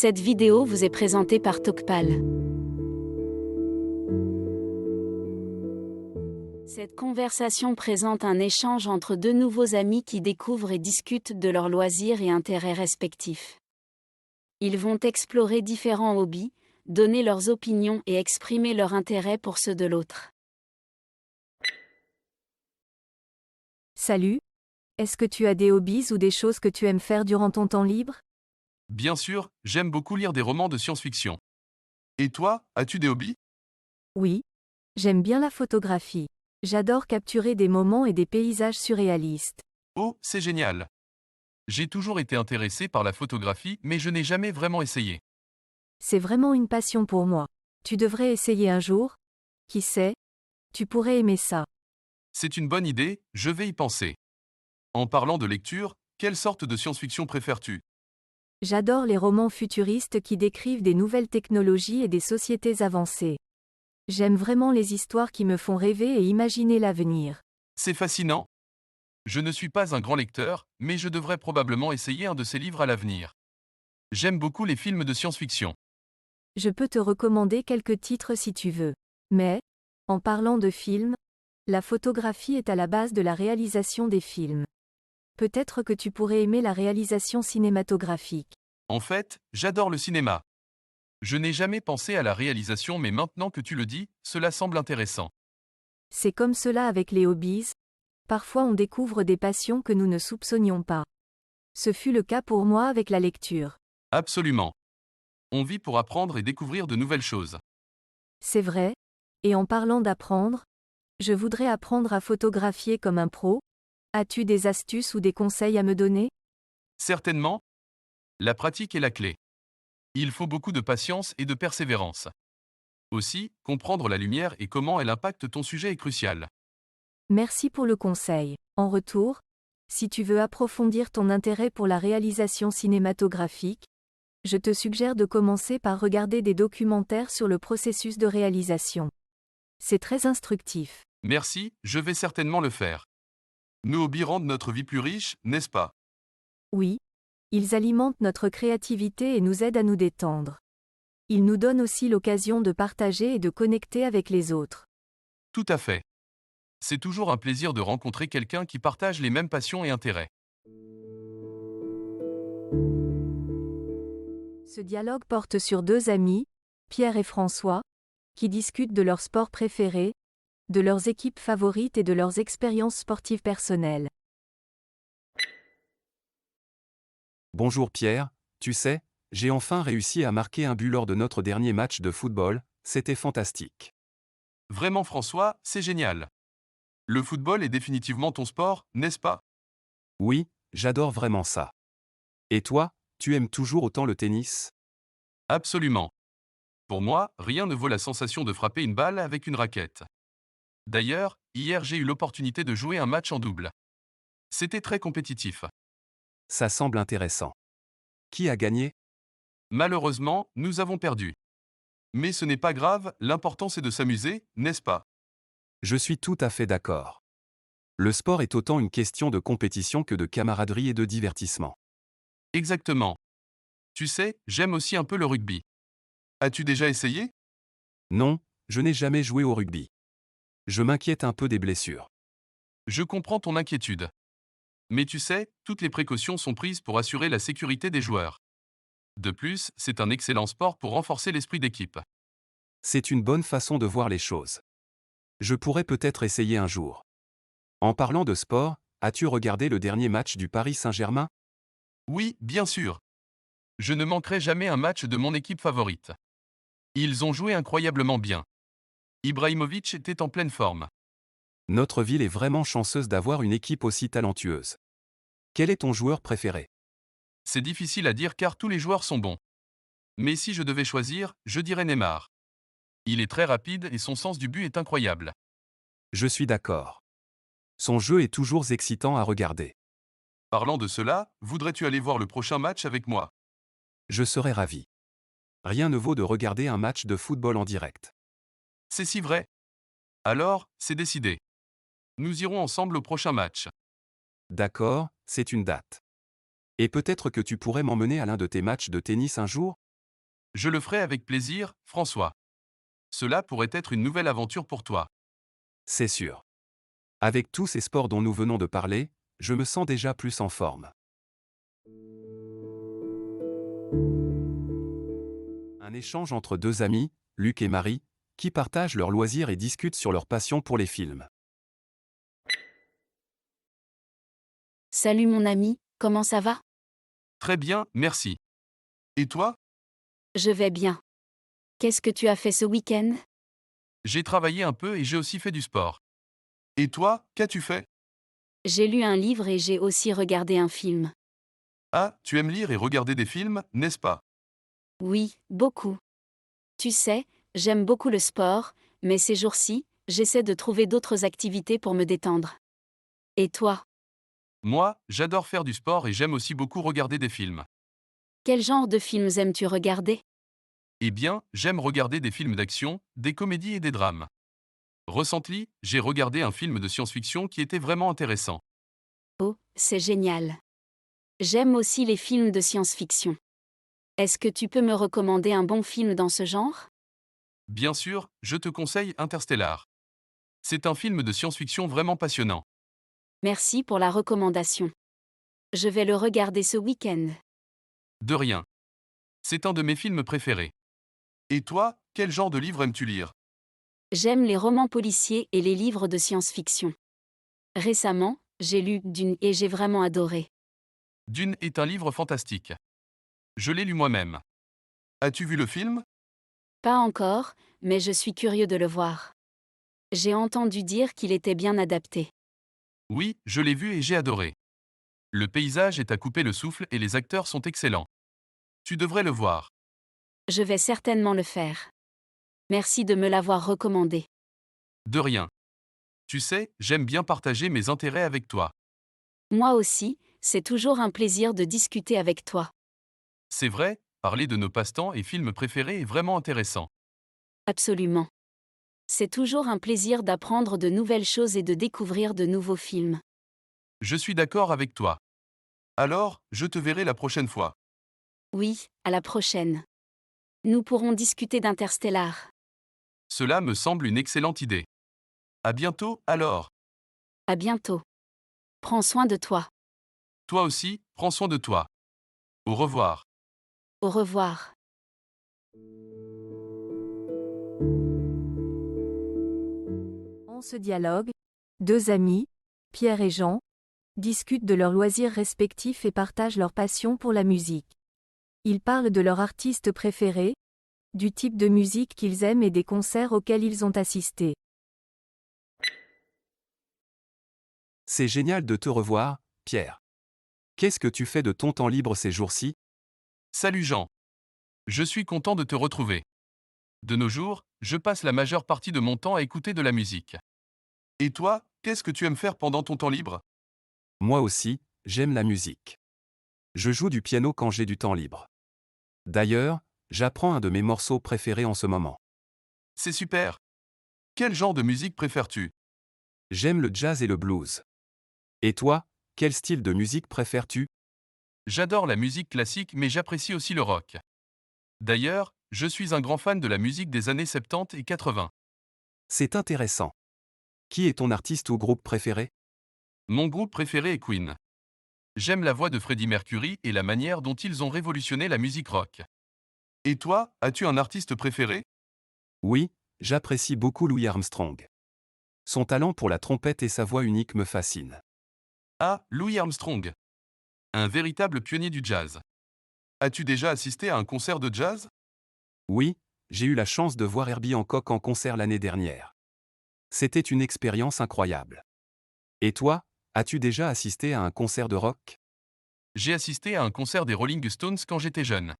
Cette vidéo vous est présentée par Tokpal. Cette conversation présente un échange entre deux nouveaux amis qui découvrent et discutent de leurs loisirs et intérêts respectifs. Ils vont explorer différents hobbies, donner leurs opinions et exprimer leur intérêt pour ceux de l'autre. Salut. Est-ce que tu as des hobbies ou des choses que tu aimes faire durant ton temps libre? Bien sûr, j'aime beaucoup lire des romans de science-fiction. Et toi, as-tu des hobbies? Oui. J'aime bien la photographie. J'adore capturer des moments et des paysages surréalistes. Oh, c'est génial. J'ai toujours été intéressé par la photographie, mais je n'ai jamais vraiment essayé. C'est vraiment une passion pour moi. Tu devrais essayer un jour. Qui sait? Tu pourrais aimer ça. C'est une bonne idée, je vais y penser. En parlant de lecture, quelle sorte de science-fiction préfères-tu? J'adore les romans futuristes qui décrivent des nouvelles technologies et des sociétés avancées. J'aime vraiment les histoires qui me font rêver et imaginer l'avenir. C'est fascinant. Je ne suis pas un grand lecteur, mais je devrais probablement essayer un de ces livres à l'avenir. J'aime beaucoup les films de science-fiction. Je peux te recommander quelques titres si tu veux. Mais, en parlant de films, la photographie est à la base de la réalisation des films. Peut-être que tu pourrais aimer la réalisation cinématographique. En fait, j'adore le cinéma. Je n'ai jamais pensé à la réalisation, mais maintenant que tu le dis, cela semble intéressant. C'est comme cela avec les hobbies. Parfois on découvre des passions que nous ne soupçonnions pas. Ce fut le cas pour moi avec la lecture. Absolument. On vit pour apprendre et découvrir de nouvelles choses. C'est vrai. Et en parlant d'apprendre, je voudrais apprendre à photographier comme un pro. As-tu des astuces ou des conseils à me donner? Certainement, la pratique est la clé. Il faut beaucoup de patience et de persévérance. Aussi, comprendre la lumière et comment elle impacte ton sujet est crucial. Merci pour le conseil. En retour, si tu veux approfondir ton intérêt pour la réalisation cinématographique, je te suggère de commencer par regarder des documentaires sur le processus de réalisation. C'est très instructif. Merci, je vais certainement le faire. Nos hobbies rendent notre vie plus riche, n'est-ce pas? Oui, ils alimentent notre créativité et nous aident à nous détendre. Ils nous donnent aussi l'occasion de partager et de connecter avec les autres. Tout à fait. C'est toujours un plaisir de rencontrer quelqu'un qui partage les mêmes passions et intérêts. Ce dialogue porte sur deux amis, Pierre et François, qui discutent de leur sport préféré, de leurs équipes favorites et de leurs expériences sportives personnelles. Bonjour Pierre, tu sais, j'ai enfin réussi à marquer un but lors de notre dernier match de football, c'était fantastique. Vraiment François, c'est génial. Le football est définitivement ton sport, n'est-ce pas? Oui, j'adore vraiment ça. Et toi, tu aimes toujours autant le tennis? Absolument. Pour moi, rien ne vaut la sensation de frapper une balle avec une raquette. D'ailleurs, hier j'ai eu l'opportunité de jouer un match en double. C'était très compétitif. Ça semble intéressant. Qui a gagné? Malheureusement, nous avons perdu. Mais ce n'est pas grave, l'important c'est de s'amuser, n'est-ce pas? Je suis tout à fait d'accord. Le sport est autant une question de compétition que de camaraderie et de divertissement. Exactement. Tu sais, j'aime aussi un peu le rugby. As-tu déjà essayé? Non, je n'ai jamais joué au rugby. Je m'inquiète un peu des blessures. Je comprends ton inquiétude. Mais tu sais, toutes les précautions sont prises pour assurer la sécurité des joueurs. De plus, c'est un excellent sport pour renforcer l'esprit d'équipe. C'est une bonne façon de voir les choses. Je pourrais peut-être essayer un jour. En parlant de sport, as-tu regardé le dernier match du Paris Saint-Germain? Oui, bien sûr. Je ne manquerai jamais un match de mon équipe favorite. Ils ont joué incroyablement bien. Ibrahimovic était en pleine forme. Notre ville est vraiment chanceuse d'avoir une équipe aussi talentueuse. Quel est ton joueur préféré? C'est difficile à dire car tous les joueurs sont bons. Mais si je devais choisir, je dirais Neymar. Il est très rapide et son sens du but est incroyable. Je suis d'accord. Son jeu est toujours excitant à regarder. Parlant de cela, voudrais-tu aller voir le prochain match avec moi? Je serais ravi. Rien ne vaut de regarder un match de football en direct. C'est si vrai. Alors, c'est décidé. Nous irons ensemble au prochain match. D'accord, c'est une date. Et peut-être que tu pourrais m'emmener à l'un de tes matchs de tennis un jour? Je le ferai avec plaisir, François. Cela pourrait être une nouvelle aventure pour toi. C'est sûr. Avec tous ces sports dont nous venons de parler, je me sens déjà plus en forme. Un échange entre deux amis, Luc et Marie, qui partagent leurs loisirs et discutent sur leur passion pour les films. Salut mon ami, comment ça va? Très bien, merci. Et toi? Je vais bien. Qu'est-ce que tu as fait ce week-end? J'ai travaillé un peu et j'ai aussi fait du sport. Et toi, qu'as-tu fait? J'ai lu un livre et j'ai aussi regardé un film. Ah, tu aimes lire et regarder des films, n'est-ce pas? Oui, beaucoup. Tu sais, j'aime beaucoup le sport, mais ces jours-ci, j'essaie de trouver d'autres activités pour me détendre. Et toi, Moi, j'adore faire du sport et j'aime aussi beaucoup regarder des films. quel genre de films aimes-tu regarder? Eh bien, j'aime regarder des films d'action, des comédies et des drames. Recently, j'ai regardé un film de science-fiction qui était vraiment intéressant. Oh, c'est génial. J'aime aussi les films de science-fiction. Est-ce que tu peux me recommander un bon film dans ce genre? Bien sûr, je te conseille Interstellar. C'est un film de science-fiction vraiment passionnant. Merci pour la recommandation. Je vais le regarder ce week-end. De rien. C'est un de mes films préférés. Et toi, quel genre de livre aimes-tu lire? J'aime les romans policiers et les livres de science-fiction. Récemment, j'ai lu Dune et j'ai vraiment adoré. Dune est un livre fantastique. Je l'ai lu moi-même. As-tu vu le film? Pas encore, mais je suis curieux de le voir. J'ai entendu dire qu'il était bien adapté. Oui, je l'ai vu et j'ai adoré. Le paysage est à couper le souffle et les acteurs sont excellents. Tu devrais le voir. Je vais certainement le faire. Merci de me l'avoir recommandé. De rien. Tu sais, j'aime bien partager mes intérêts avec toi. Moi aussi, c'est toujours un plaisir de discuter avec toi. C'est vrai, parler de nos passe-temps et films préférés est vraiment intéressant. Absolument. C'est toujours un plaisir d'apprendre de nouvelles choses et de découvrir de nouveaux films. Je suis d'accord avec toi. Alors, je te verrai la prochaine fois. Oui, à la prochaine. Nous pourrons discuter d'Interstellar. Cela me semble une excellente idée. À bientôt, alors. À bientôt. Prends soin de toi. Toi aussi, prends soin de toi. Au revoir. Au revoir. En ce dialogue, deux amis, Pierre et Jean, discutent de leurs loisirs respectifs et partagent leur passion pour la musique. Ils parlent de leur artiste préféré, du type de musique qu'ils aiment et des concerts auxquels ils ont assisté. C'est génial de te revoir, Pierre. Qu'est-ce que tu fais de ton temps libre ces jours-ci? Salut Jean. Je suis content de te retrouver. De nos jours, je passe la majeure partie de mon temps à écouter de la musique. Et toi, qu'est-ce que tu aimes faire pendant ton temps libre? Moi aussi, j'aime la musique. Je joue du piano quand j'ai du temps libre. D'ailleurs, j'apprends un de mes morceaux préférés en ce moment. C'est super. Quel genre de musique préfères-tu? J'aime le jazz et le blues. Et toi, quel style de musique préfères-tu? J'adore la musique classique mais j'apprécie aussi le rock. D'ailleurs, je suis un grand fan de la musique des années 70 et 80. C'est intéressant. Qui est ton artiste ou groupe préféré? Mon groupe préféré est Queen. J'aime la voix de Freddie Mercury et la manière dont ils ont révolutionné la musique rock. Et toi, as-tu un artiste préféré? Oui, j'apprécie beaucoup Louis Armstrong. Son talent pour la trompette et sa voix unique me fascinent. Ah, Louis Armstrong. Un véritable pionnier du jazz. As-tu déjà assisté à un concert de jazz? Oui, j'ai eu la chance de voir Herbie Hancock en concert l'année dernière. C'était une expérience incroyable. Et toi, as-tu déjà assisté à un concert de rock? J'ai assisté à un concert des Rolling Stones quand j'étais jeune.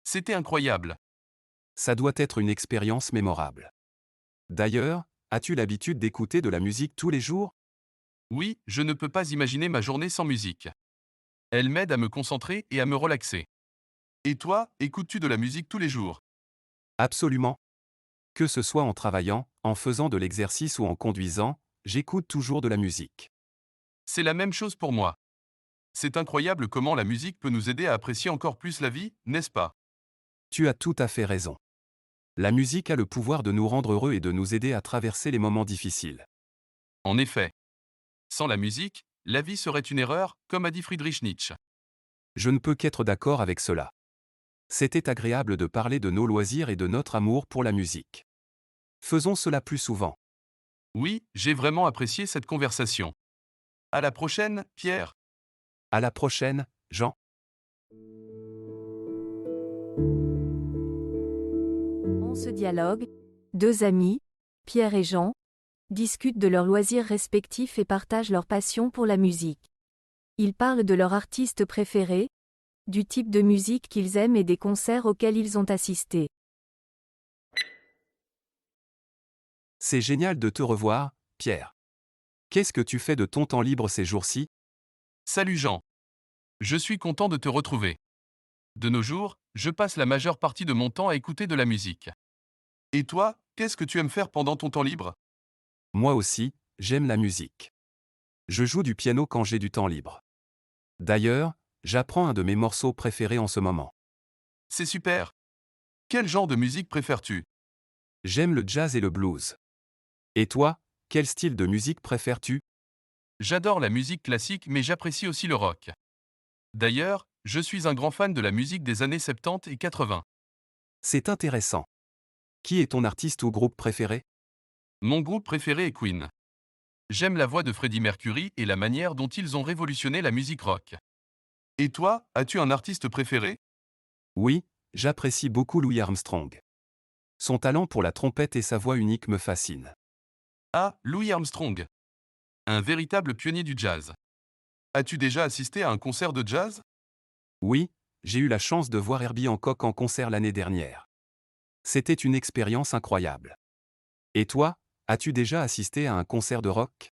C'était incroyable. Ça doit être une expérience mémorable. D'ailleurs, as-tu l'habitude d'écouter de la musique tous les jours? Oui, je ne peux pas imaginer ma journée sans musique. Elle m'aide à me concentrer et à me relaxer. Et toi, écoutes-tu de la musique tous les jours? Absolument. Que ce soit en travaillant, en faisant de l'exercice ou en conduisant, j'écoute toujours de la musique. C'est la même chose pour moi. C'est incroyable comment la musique peut nous aider à apprécier encore plus la vie, n'est-ce pas? Tu as tout à fait raison. La musique a le pouvoir de nous rendre heureux et de nous aider à traverser les moments difficiles. En effet. Sans la musique, la vie serait une erreur, comme a dit Friedrich Nietzsche. Je ne peux qu'être d'accord avec cela. C'était agréable de parler de nos loisirs et de notre amour pour la musique. Faisons cela plus souvent. Oui, j'ai vraiment apprécié cette conversation. À la prochaine, Pierre. À la prochaine, Jean. En ce dialogue, deux amis, Pierre et Jean, discutent de leurs loisirs respectifs et partagent leur passion pour la musique. Ils parlent de leur artiste préféré, du type de musique qu'ils aiment et des concerts auxquels ils ont assisté. C'est génial de te revoir, Pierre. Qu'est-ce que tu fais de ton temps libre ces jours-ci? Salut Jean. Je suis content de te retrouver. De nos jours, je passe la majeure partie de mon temps à écouter de la musique. Et toi, qu'est-ce que tu aimes faire pendant ton temps libre? Moi aussi, j'aime la musique. Je joue du piano quand j'ai du temps libre. D'ailleurs, j'apprends un de mes morceaux préférés en ce moment. C'est super. Quel genre de musique préfères-tu? J'aime le jazz et le blues. Et toi, quel style de musique préfères-tu? J'adore la musique classique mais j'apprécie aussi le rock. D'ailleurs, je suis un grand fan de la musique des années 70 et 80. C'est intéressant. Qui est ton artiste ou groupe préféré? Mon groupe préféré est Queen. J'aime la voix de Freddie Mercury et la manière dont ils ont révolutionné la musique rock. Et toi, as-tu un artiste préféré? Oui, j'apprécie beaucoup Louis Armstrong. Son talent pour la trompette et sa voix unique me fascinent. Ah, Louis Armstrong. Un véritable pionnier du jazz. As-tu déjà assisté à un concert de jazz? Oui, j'ai eu la chance de voir Herbie Hancock en concert l'année dernière. C'était une expérience incroyable. Et toi, as-tu déjà assisté à un concert de rock?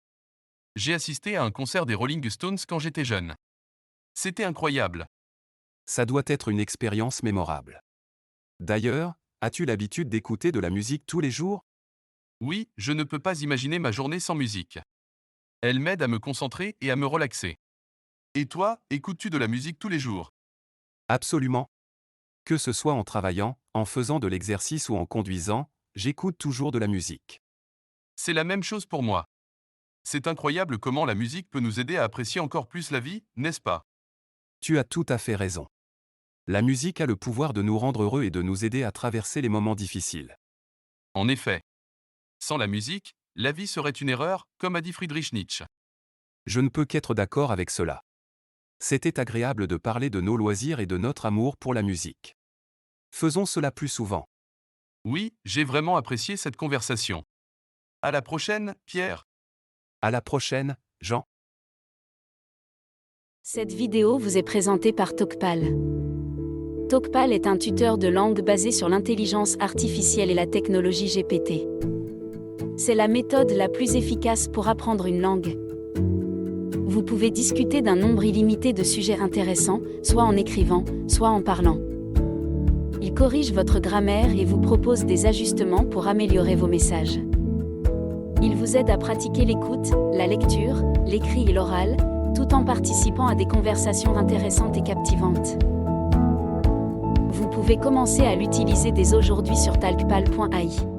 J'ai assisté à un concert des Rolling Stones quand j'étais jeune. C'était incroyable. Ça doit être une expérience mémorable. D'ailleurs, as-tu l'habitude d'écouter de la musique tous les jours? Oui, je ne peux pas imaginer ma journée sans musique. Elle m'aide à me concentrer et à me relaxer. Et toi, écoutes-tu de la musique tous les jours? Absolument. Que ce soit en travaillant, en faisant de l'exercice ou en conduisant, j'écoute toujours de la musique. C'est la même chose pour moi. C'est incroyable comment la musique peut nous aider à apprécier encore plus la vie, n'est-ce pas? Tu as tout à fait raison. La musique a le pouvoir de nous rendre heureux et de nous aider à traverser les moments difficiles. En effet. Sans la musique, la vie serait une erreur, comme a dit Friedrich Nietzsche. Je ne peux qu'être d'accord avec cela. C'était agréable de parler de nos loisirs et de notre amour pour la musique. Faisons cela plus souvent. Oui, j'ai vraiment apprécié cette conversation. À la prochaine, Pierre. À la prochaine, Jean. Cette vidéo vous est présentée par Talkpal. Talkpal est un tuteur de langue basé sur l'intelligence artificielle et la technologie GPT. C'est la méthode la plus efficace pour apprendre une langue. Vous pouvez discuter d'un nombre illimité de sujets intéressants, soit en écrivant, soit en parlant. Il corrige votre grammaire et vous propose des ajustements pour améliorer vos messages. Il vous aide à pratiquer l'écoute, la lecture, l'écrit et l'oral, tout en participant à des conversations intéressantes et captivantes. Vous pouvez commencer à l'utiliser dès aujourd'hui sur talkpal.ai.